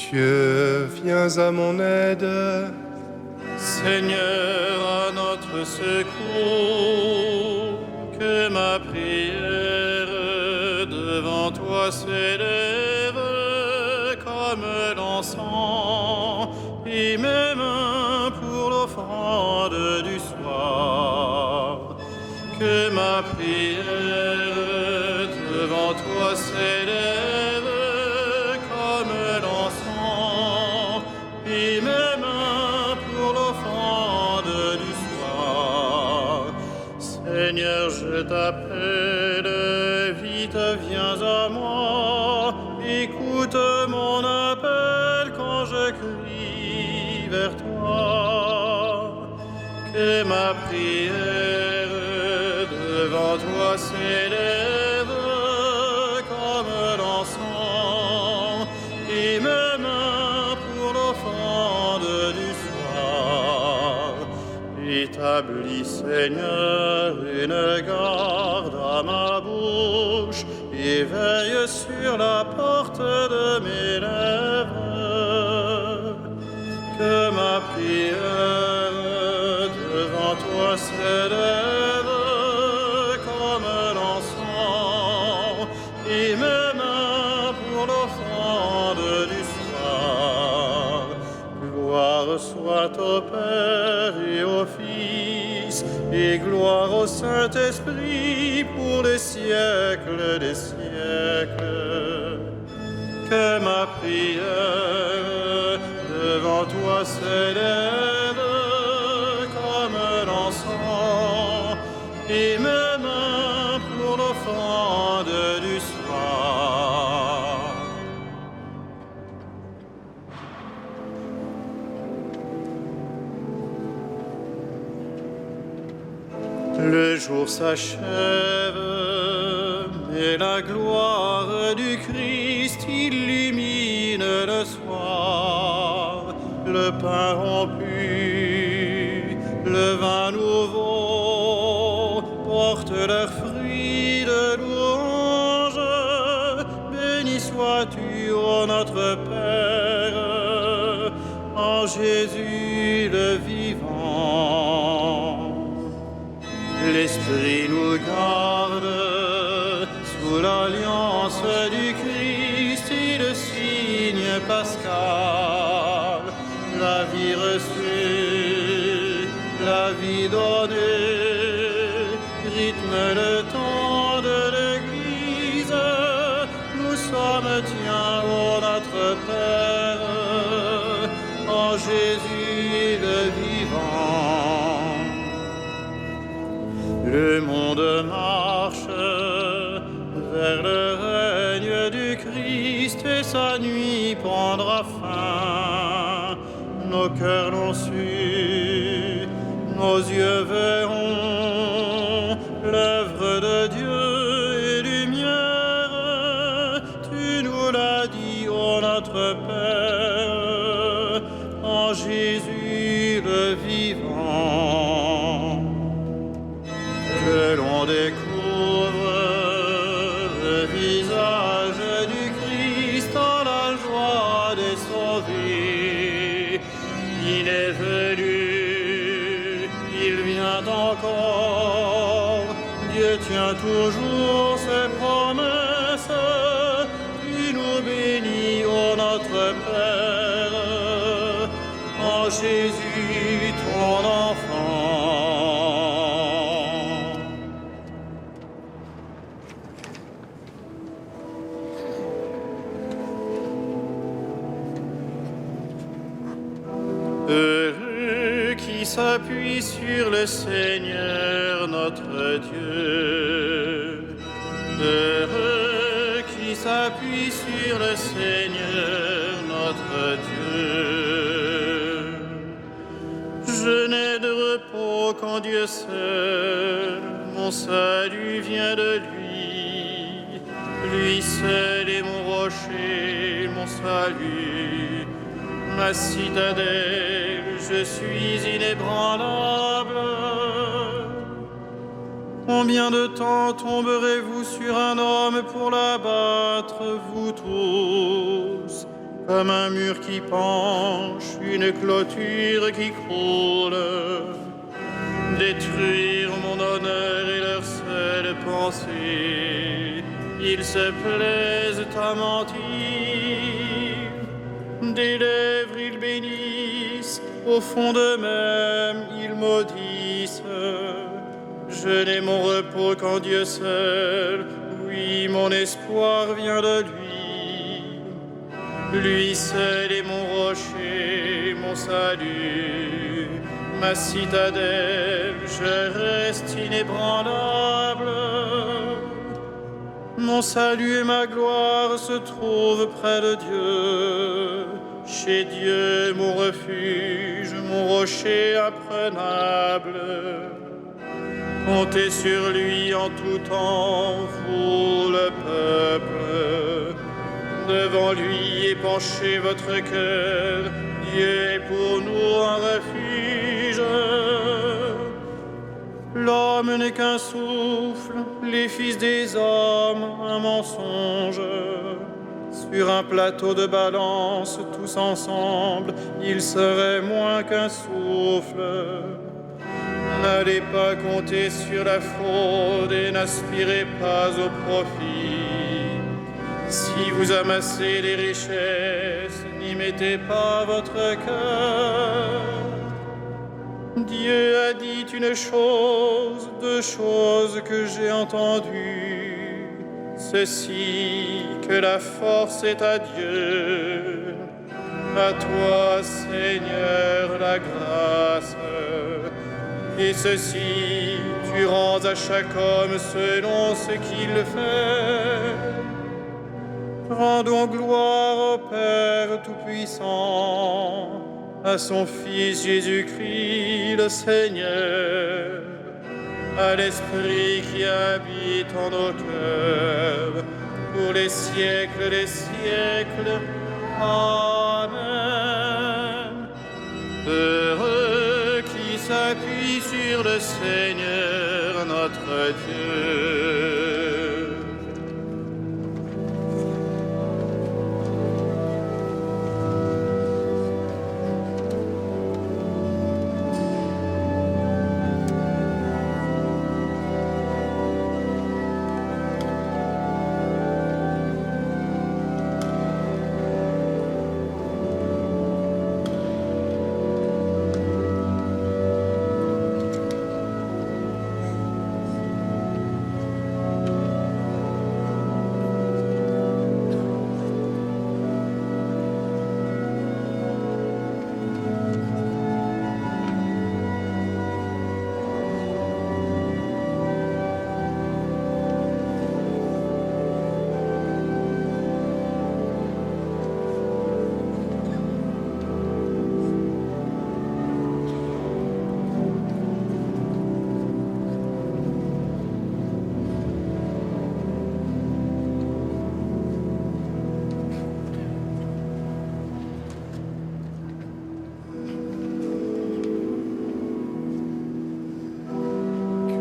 Dieu, viens à mon aide. Seigneur, à notre secours, que ma prière devant toi s'élève comme l'encens, et mes mains pour l'offrande du soir. Que ma prière devant toi s'élève comme l'encens, et mes mains pour l'offrande du soir. Seigneur, je t'appelle, vite viens à moi, écoute mon appel quand je crie vers toi. Que ma prière devant toi s'élève comme l'encens, et mes mains pour l'offrande du soir. Établis, Seigneur, une garde à ma bouche, et veille sur la porte de mes lèvres. Que ma prière devant toi s'élève comme l'encens, et mes mains pour l'offrande du soir. Gloire soit au Père et au Fils, et gloire au Saint-Esprit pour les siècles des siècles. Que ma prière devant toi s'élève comme l'encens, et mes mains pour l'offrande du soir. Le jour s'achève, mais la gloire du Christ illumine le soir. Le pain rompu, le vin nouveau portent leurs fruits de louange. Béni sois-tu, ô notre Père, en Jésus le vivant. L'Esprit nous garde sous l'alliance du Christ et le signe pascal. La vie reçue, la vie donnée, rythme le temps de l'Église. Nous sommes tiens, ô notre Père, en Jésus le vivant. Le monde marche vers le règne du Christ et sa nuit prendra fin. Nos cœurs l'ont su, nos yeux verront l'œuvre de Dieu et lumière. Tu nous l'as dit, ô notre Père, en Jésus le vivant. Que l'on découvre le visage du Christ en la joie des sauvés. Il est venu, il vient encore, Dieu tient toujours ses promesses. Tu nous bénis, ô notre Père, en Jésus ton enfant. Heureux qui s'appuie sur le Seigneur notre Dieu. Heureux qui s'appuie sur le Seigneur notre Dieu. Je n'ai de repos qu'en Dieu seul, mon salut vient de lui. Lui seul est mon rocher, mon salut, ma citadelle, je suis inébranlable. Combien de temps tomberez-vous sur un homme pour l'abattre, vous tous? comme un mur qui penche, une clôture qui croule. Détruire mon honneur est leur seule pensée. Ils se plaisent à mentir. Des lèvres ils bénissent, au fond d'eux-mêmes ils maudissent. Je n'ai mon repos qu'en Dieu seul, oui, mon espoir vient de lui. Lui seul est mon rocher, mon salut, ma citadelle, je reste inébranlable. Mon salut et ma gloire se trouvent près de Dieu. Chez Dieu, mon refuge, mon rocher imprenable. Comptez sur lui en tout temps, vous le peuple. Devant lui épanchez votre cœur, Dieu est pour nous un refuge. L'homme n'est qu'un souffle, les fils des hommes un mensonge. Sur un plateau de balance, tous ensemble, ils seraient moins qu'un souffle. N'allez pas compter sur la fraude et n'aspirez pas au profit. Si vous amassez les richesses, n'y mettez pas votre cœur. Dieu a dit une chose, deux choses que j'ai entendues. Ceci, que la force est à Dieu. À toi, Seigneur, la grâce. Et ceci, tu rends à chaque homme selon ce qu'il fait. Rendons gloire au Père Tout-Puissant, à son Fils Jésus-Christ le Seigneur, à l'Esprit qui habite en nos cœurs, pour les siècles des siècles. Amen. Heureux qui s'appuie sur le Seigneur notre Dieu.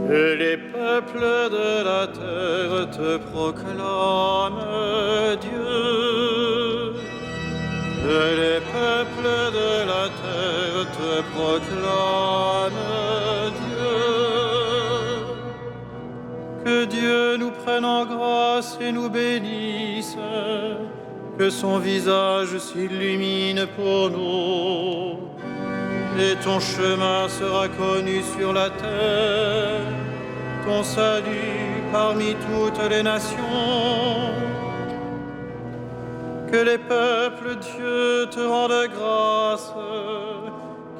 Que les peuples de la terre te proclament, Dieu. Que les peuples de la terre te proclament, Dieu. Que Dieu nous prenne en grâce et nous bénisse. Que son visage s'illumine pour nous. Et ton chemin sera connu sur la terre, ton salut parmi toutes les nations. Que les peuples, Dieu, te rendent grâce,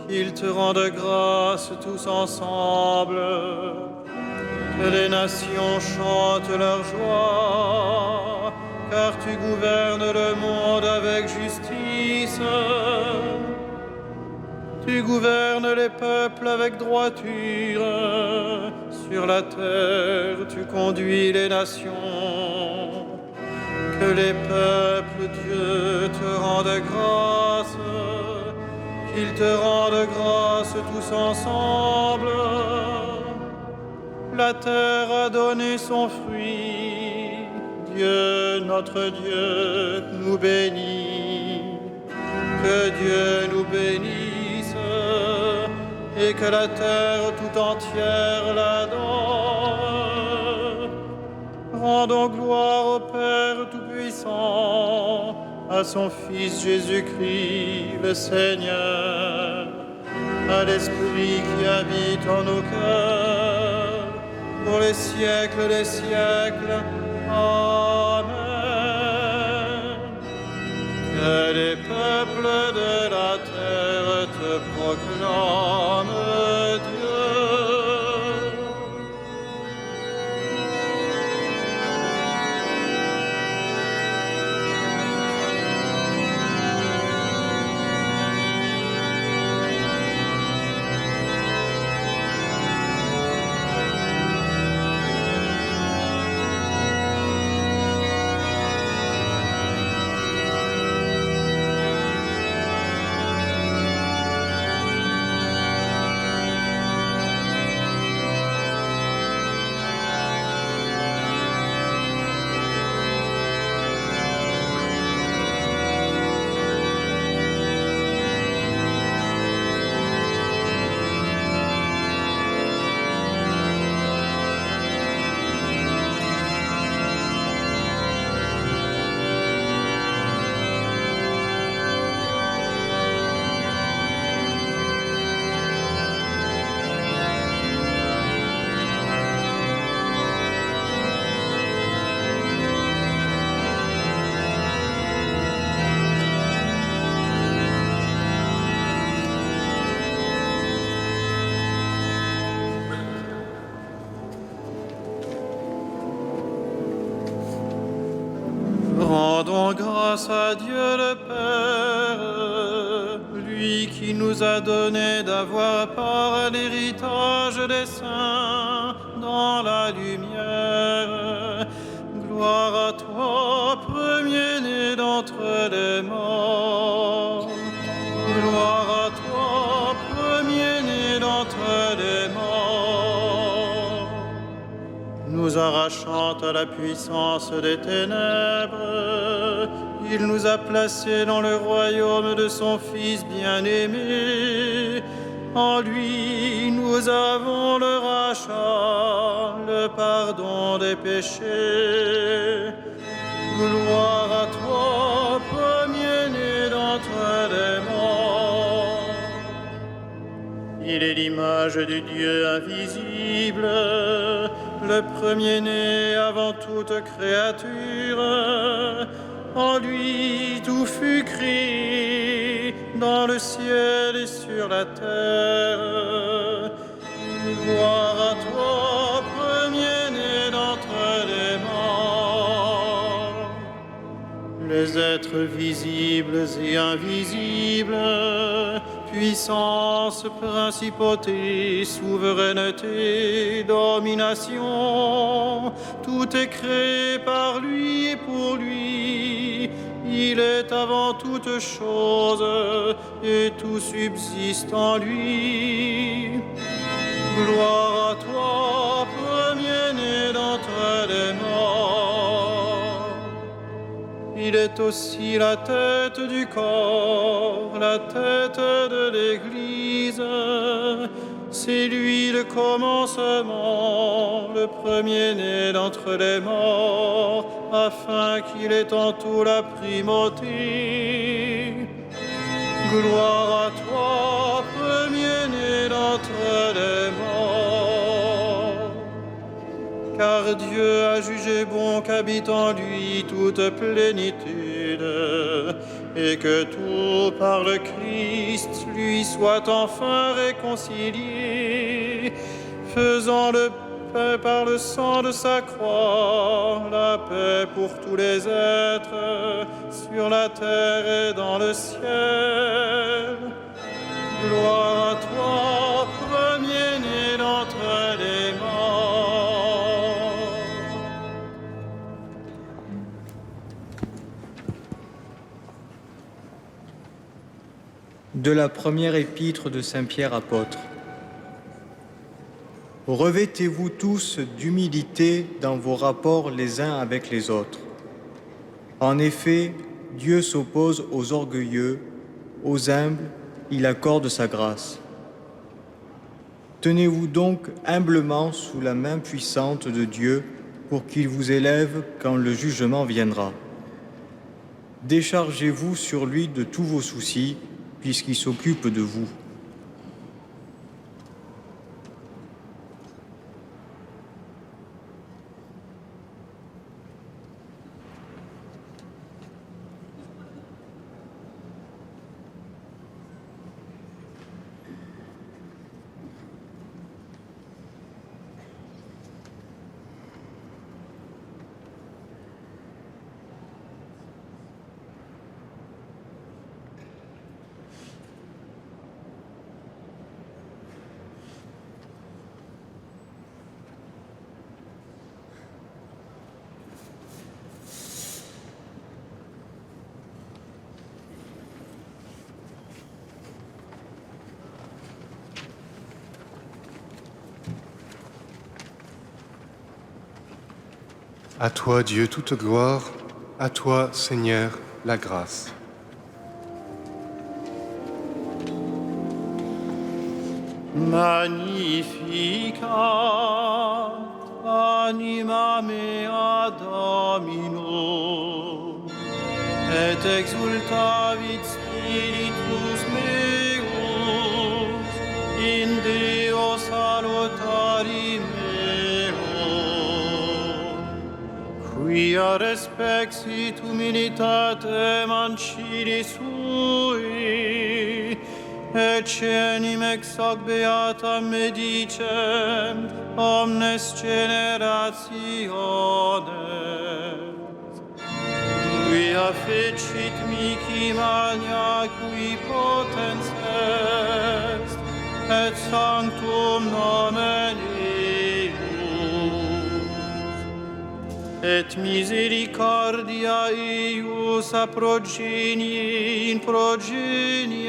qu'ils te rendent grâce tous ensemble. Que les nations chantent leur joie, car tu gouvernes le monde avec justice. Tu gouvernes les peuples avec droiture. Sur la terre, tu conduis les nations. Que les peuples, Dieu, te rendent grâce. Qu'ils te rendent grâce tous ensemble. La terre a donné son fruit. Dieu, notre Dieu, nous bénit. Que Dieu nous bénisse et que la terre tout entière l'adore. Rendons gloire au Père Tout-Puissant, à son Fils Jésus-Christ, le Seigneur, à l'Esprit qui habite en nos cœurs, pour les siècles des siècles. Amen. Que les peuples de la terre te proclament, Dieu. Rendons grâce à Dieu le Père, lui qui nous a donné d'avoir part à l'héritage des saints dans la lumière. Gloire à toi, premier-né d'entre les morts. Gloire à toi, premier-né d'entre les morts. Nous arrachant à la puissance des ténèbres, il nous a placés dans le royaume de son Fils bien-aimé. En lui, nous avons le rachat, le pardon des péchés. Gloire à toi, premier-né d'entre les morts. Il est l'image du Dieu invisible, le premier-né avant toute créature. En lui tout fut créé, dans le ciel et sur la terre. Gloire à toi, premier-né d'entre les morts. Les êtres visibles et invisibles, puissance, principauté, souveraineté, domination, tout est créé par lui et pour lui. Il est avant toute chose et tout subsiste en lui. Gloire à toi, premier-né d'entre les morts. Il est aussi la tête du corps, la tête de l'Église. C'est lui le commencement, le premier-né d'entre les morts, afin qu'il ait en tout la primauté. Gloire à toi, premier-né d'entre les morts. Car Dieu a jugé bon qu'habite en lui toute plénitude, et que tout par le Christ lui soit enfin réconcilié, faisant le paix par le sang de sa croix, la paix pour tous les êtres, sur la terre et dans le ciel. Gloire à toi, premier-né d'entre les morts. De la première épître de Saint Pierre apôtre. Revêtez-vous tous d'humilité dans vos rapports les uns avec les autres. En effet, Dieu s'oppose aux orgueilleux, Aux humbles, il accorde sa grâce. Tenez-vous donc humblement sous la main puissante de Dieu pour qu'il vous élève quand le jugement viendra. Déchargez-vous sur lui de tous vos soucis, puisqu'il s'occupe de vous. À toi, Dieu, toute gloire, à toi, Seigneur, la grâce. Magnificat anima mea Domino, et exultavit spiritus meus in Deo salutari meo, quia respexit humilitatem ancilli sui, Eccenim ex hoc beata medicem omnes generationes, quia fecit mihi magna qui potens est, et sanctum nomen eius, et misericordia eius a progenie in progenies,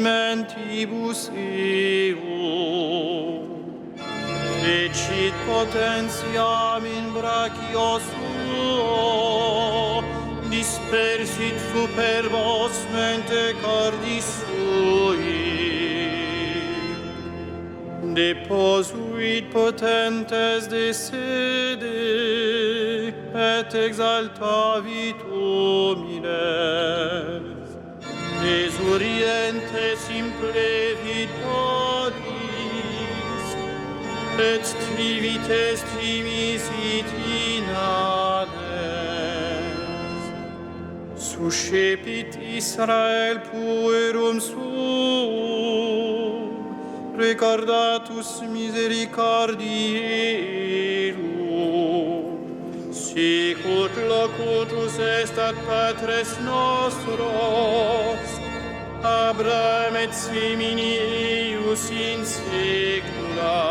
mentibus eum, fecit potentiam in brachio suo, dispersit superbos mente cordis sui, deposuit potentes de sede, et exaltavit humiles, des orientes implevit podis, et trivites trimis itinades. Suscepit Israel puerum suum, recordatus misericordiae eum, sic ut locutus est ad patres nostros, Abraham et semini eius in saecula.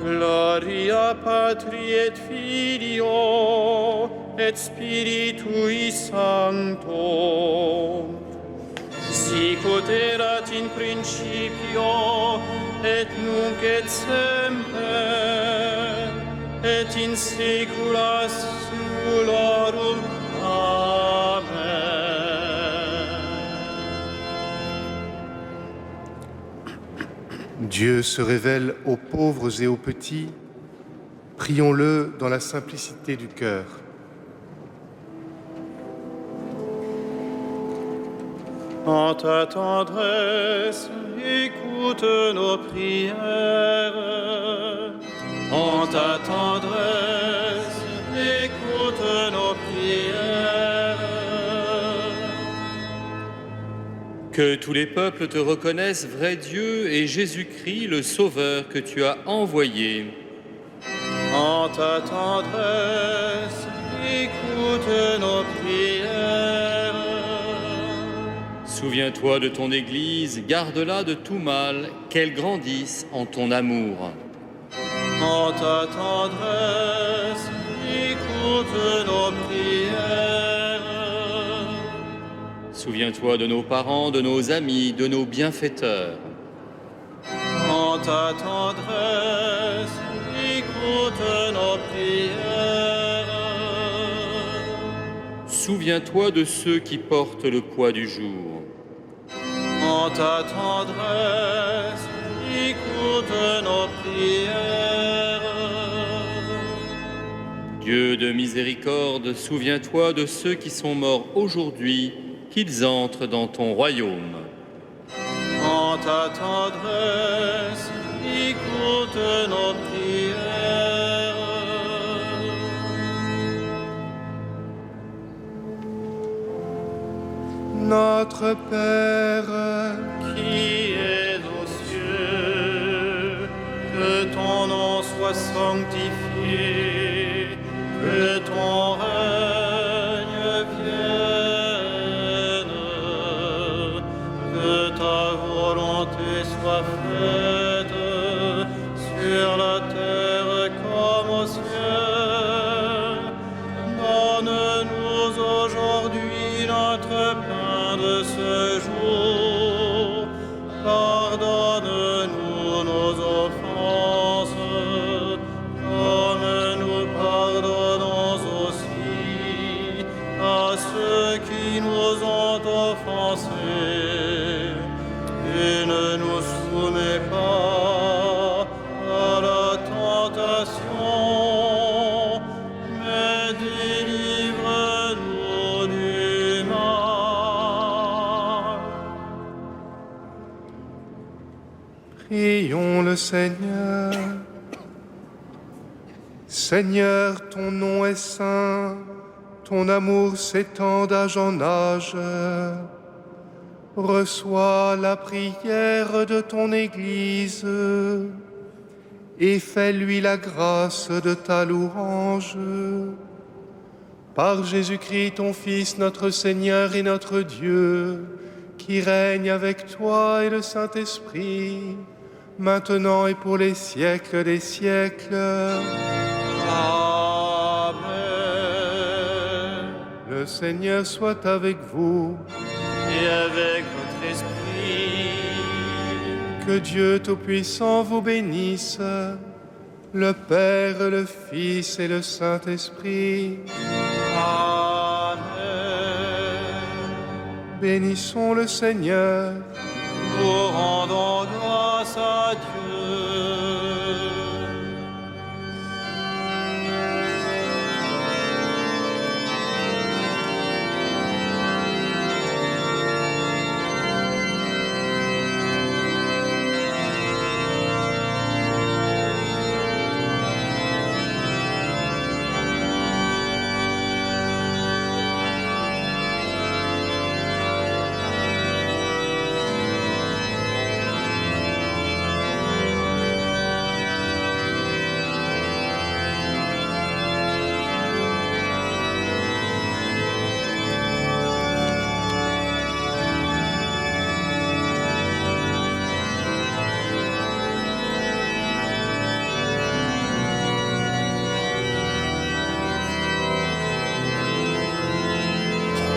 Gloria Patri et Filio et Spiritui Sancto, sic ut erat in principio et nunc et semper et in saecula saeculorum. Amen. Dieu se révèle aux pauvres et aux petits. Prions-le dans la simplicité du cœur. En ta tendresse, écoute nos prières. En ta tendresse, écoute nos prières. Que tous les peuples te reconnaissent vrai Dieu et Jésus-Christ, le Sauveur que tu as envoyé. En ta tendresse, écoute nos prières. Souviens-toi de ton Église, garde-la de tout mal, qu'elle grandisse en ton amour. En ta tendresse, écoute nos prières. Souviens-toi de nos parents, de nos amis, de nos bienfaiteurs. En ta tendresse, écoute nos prières. souviens-toi de ceux qui portent le poids du jour. En ta tendresse, écoute nos prières. Dieu de miséricorde, souviens-toi de ceux qui sont morts aujourd'hui, qu'ils entrent dans ton royaume. En ta tendresse, écoute nos prières. Notre Père, Qui es aux cieux, que ton nom soit sanctifié, que ton règne vienne, que ta volonté soit faite sur la terre comme au ciel. Donne-nous aujourd'hui notre pain de ce jour. Pardonne-nous nos offenses, comme nous pardonnons aussi à ceux qui nous ont offensés. Et ne nous soumets pas à la tentation, mais délivre-nous du mal. prions le Seigneur. Seigneur, ton nom est saint, ton amour s'étend d'âge en âge. Reçois la prière de ton Église et fais-lui la grâce de ta louange. Par Jésus-Christ, ton Fils, notre Seigneur et notre Dieu, qui règne avec toi et le Saint-Esprit, maintenant et pour les siècles des siècles. Amen. Le Seigneur soit avec vous. Et avec votre esprit, Que Dieu Tout-Puissant vous bénisse, le Père, le Fils et le Saint-Esprit. Amen. Bénissons le Seigneur. Nous rendons grâce à Dieu.